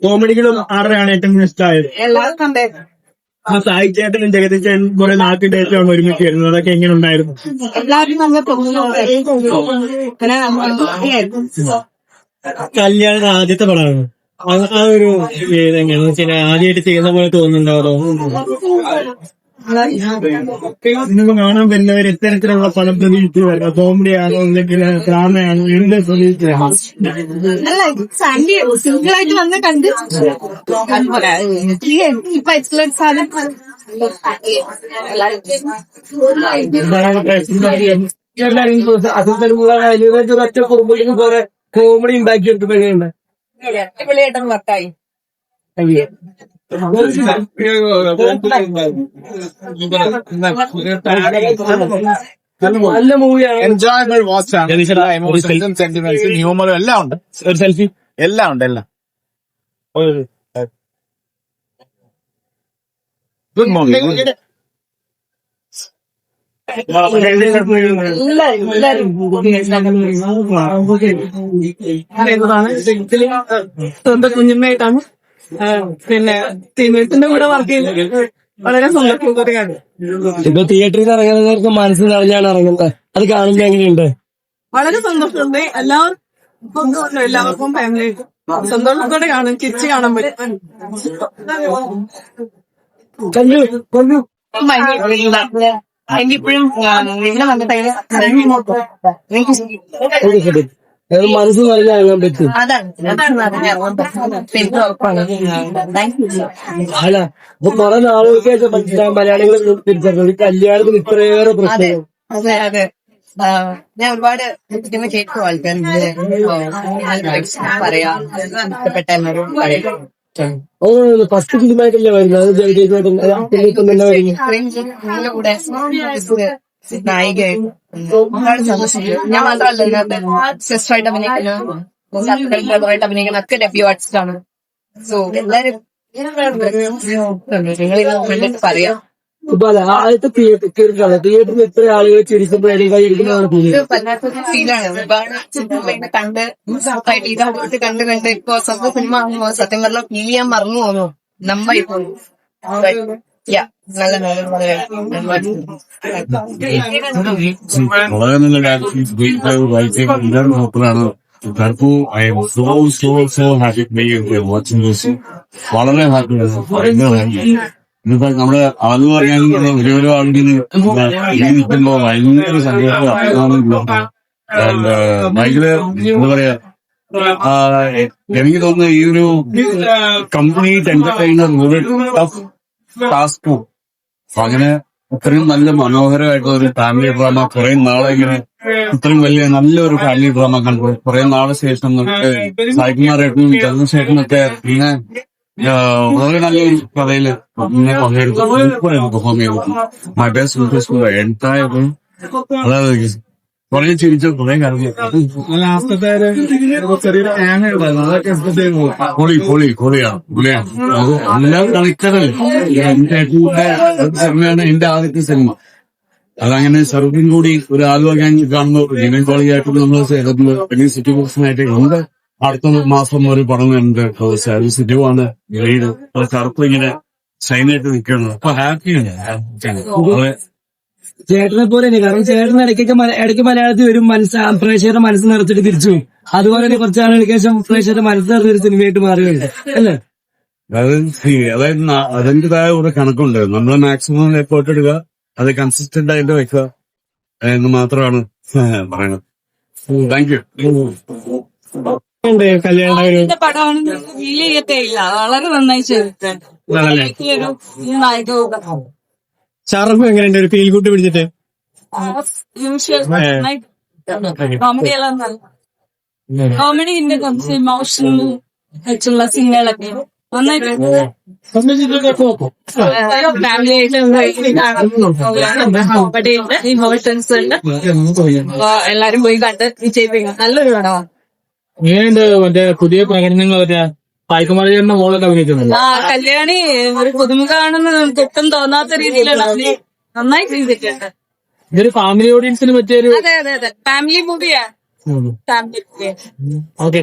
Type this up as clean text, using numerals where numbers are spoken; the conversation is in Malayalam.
കോമഡികളും ആരുടെയാണ് ഏറ്റവും ഇഷ്ടമായത്? എല്ലാവരും കണ്ടായിരുന്നു. സായി ചേട്ടനും ജഗതി ചേട്ടനും കുറെ നാട്ടിന്റെ ഏറ്റവും ഒരുമിച്ച് വരുന്നത്, അതൊക്കെ എങ്ങനെ ഉണ്ടായിരുന്നു? എല്ലാവരും നല്ല കല്യാണം ആദ്യത്തെ പടമാണ്. ആ ഒരു എങ്ങനെയാന്ന് വെച്ചാൽ ആദ്യമായിട്ട് ചെയ്യുന്ന പോലെ തോന്നുന്നുണ്ടോ? നിങ്ങൾക്ക് കാണാൻ വരുന്നവർ ഇത്തരത്തിലുള്ള പടം പ്രതീക്ഷിച്ച് വരാം. കോമഡിയാണോ അല്ലെങ്കിൽ ഡ്രാമയാണോ, എന്ത് പ്രതീക്ഷിച്ചാണോ? സിംഗിളായിട്ട് വന്ന് കണ്ട് ഇപ്പൊ എക്സലൻസ് ആണ്. ഒറ്റ കുറുമ്പും കുറെ കോമഡി ഉണ്ടാക്കിയിട്ട് പേരുണ്ട്. അടിപൊളിയായിട്ടും വർക്കായി. നല്ല മൂവിയാണ്. എൻജോയബിൾ വാച്ച് ആണ്. എമോഷൻസും സെന്റിമെന്റ്സും ഹ്യൂമറും എല്ലാം ഉണ്ട്. ഒരു സെൽഫി എല്ലാം ഉണ്ട്. എല്ലാം ഗുഡ് മോർണിംഗ്. സ്വന്തം കുഞ്ഞമ്മയായിട്ടാണ് പിന്നെ ടീമേറ്റ്സിന്റെ കൂടെ വർക്ക് ചെയ്യുന്നത്. വളരെ സന്തോഷമാണ്. ഇപ്പൊ തിയേറ്ററിൽ ഇറങ്ങുന്നവർക്ക് മനസ്സിൽ നിറഞ്ഞാണ് ഇറങ്ങുന്നത്. അത് കാണുമ്പോൾ എങ്ങനെയുണ്ട്? വളരെ സന്തോഷമുണ്ട്. എല്ലാവർക്കും ഫാമിലി സന്തോഷത്തോടെ കാണും, തിരിച്ച് കാണാൻ പറ്റും. എനിക്കിപ്പോഴും ഇവിടെ മനസ്സ് നിറഞ്ഞാൽ ഇറങ്ങാൻ പറ്റും. അല്ല, ഇപ്പൊ കുറെ നാളുകൾക്ക് ശേഷം മനസ്സിലാവും മലയാളികൾ തിരിച്ചറിഞ്ഞു കല്യാണത്തിന് ഇത്രയേറെ പ്രശ്നം. അതെ അതെ. ഞാൻ ഒരുപാട് സിനിമ കേട്ടു. ആൾക്കാർ പറയാം ഇഷ്ടപ്പെട്ട എല്ലാവരും പറയാം. ഫസ്റ്റ് ഫിലിമായിട്ടല്ലേ വരുന്നത്? അത് കൂടെ നായികയായിട്ട് ഒരുപാട് സന്തോഷിച്ചു. ഞാൻ മാത്രമല്ല ഇതിനകത്ത് സിസ്റ്ററായിട്ട് അഭിനയിക്കുന്നത് അഭിനയിക്കുന്ന ഡെബ്യൂ ആർട്ടിസ്റ്റ് ആണ്. സോ എല്ലാരും നിങ്ങളിത് പറയാം. ആദ്യത്തെ തിയേറ്ററിൽ എത്ര ആളുകൾ ചിരിക്കുമ്പോഴാണ് ഫീലാണ്. ഒരുപാട് സിനിമ കണ്ട് ഇതായിട്ട് കണ്ട് ഇപ്പൊ സ്വന്തം സിനിമ ആകുമ്പോ സത്യം പറഞ്ഞാൽ ഫീൽ ചെയ്യാൻ മറന്നു പോകുന്നു. നമ്മളിപ്പോ നല്ല വളരെ നല്ല ഡയറക്ടറാണ്. I am so happy watching this. വളരെ ഹാപ്പിയാണ്. ഇന്നിപ്പോ നമ്മള് അത് പറയാൻ ഒരു ആളുകൾ നിൽക്കുമ്പോ ഭയങ്കര സന്തോഷമാണ്. ഭയങ്കര എന്താ പറയാ, എനിക്ക് തോന്നുന്നു ഈ ഒരു കംപ്ലീറ്റ് എന്റർടൈനർ ടഫ് ടാസ്കും അങ്ങനെ ഇത്രയും നല്ല മനോഹരമായിട്ടുള്ള ഒരു ഫാമിലി ഡ്രാമ കുറെ നാളെ ഇങ്ങനെ ഇത്രയും വലിയ നല്ലൊരു ഫാമിലി ഡ്രാമ കണ്ടു. കുറെ നാളെ ശേഷം നമുക്ക് സായികുമാറായിട്ടും ചന്ദ്രശേഖരനൊക്കെ ഇങ്ങനെ വളരെ നല്ലൊരു കഥയില് ഇങ്ങനെ പങ്കെടുത്തു. പെർഫോം ചെയ്തു. മൈ ബെസ്റ്റ് ഇൻട്രസ്റ്റ് എന്തായാലും അതായത് കുറെ ചിരിച്ചു, കുറെ കരഞ്ഞു. ലാസ്റ്റത്തെ ചെറിയൊരു ഹാങ് ഉണ്ടായിരുന്നു. അതൊക്കെ പൊളിയാണ്. എല്ലാം കളിക്കതല്ലേ. സിനിമയാണ് എന്റെ ആദ്യത്തെ സിനിമ. അതങ്ങനെ സർവീൻ കൂടി ഒരു ആലോചന കാണുമ്പോൾ ജനൻ കോളേജായിട്ട് നമ്മൾ വലിയ സിറ്റി ബോക്സിനായിട്ട് ഉണ്ട്. അടുത്ത മാസം ഒരു പടം ഉണ്ട്. സിറ്റി ആണ് ഗൈഡ് കറുപ്പ് ഇങ്ങനെ ഷൈനായിട്ട് നിൽക്കുന്നത്. അപ്പൊ ഹാപ്പിയാണ്. ചേട്ടനെ പോലെ തന്നെ, കാരണം ചേട്ടൻ ഇടയ്ക്ക് മലയാളത്തിൽ വരും, പ്രേക്ഷകരുടെ മനസ്സ് നിറച്ചിട്ട് തിരിച്ചു. അതുപോലെ തന്നെ കുറച്ച് നാളുകൾക്ക് ശേഷം പ്രേക്ഷകരുടെ മനസ്സ് നിറഞ്ഞൊരു സിനിമയായിട്ട് മാറുകയുണ്ട് അല്ലേ? അതായത് അതിൻ്റെതായ ഒരു കണക്കുണ്ട്. നമ്മൾ മാക്സിമം എഫേർട്ട് എടുക്കുക, അത് കൺസിസ്റ്റന്റ് ആയിട്ട് വെക്കുക എന്ന് മാത്രമാണ് പറയുന്നത്. Thank you. പടമാണെന്ന് ഫീൽ ചെയ്യത്തേയില്ല. വളരെ നന്നായി ചെയ്തിട്ടുണ്ട്. ഷാറുഖ് എങ്ങനെയുണ്ട് ഒരു ഫീൽ ഗുഡ് പിടിച്ചിട്ട്? കോമഡിന്റെ കുറച്ച് ഇമോഷണൽ ആയിട്ടുള്ള സീനുകളൊക്കെ നന്നായിട്ട് ഫാമിലി ആയിട്ട് ഇമോഷൻസ് ഉണ്ട്. എല്ലാരും പോയി കണ്ട് വിജയിപ്പിക്കണം. നല്ലൊരു പടമാണ്. എങ്ങനെയുണ്ട് മറ്റേ പുതിയ പ്രകടനങ്ങൾ? സായികുമാറിന്റെ മോളൊക്കെ അഭിനയിക്കുന്നുണ്ട്. കല്യാണി ഒരു പുതുമുഖാണെന്ന് നമുക്ക് ഒട്ടും തോന്നാത്ത രീതിയിലാണ് നന്നായി ചെയ്തിട്ടുണ്ട്. ഇതൊരു ഫാമിലി ഓഡിയൻസിന് പറ്റിയൊരു അതെ ഫാമിലി മൂവിയാണ്. Family okay.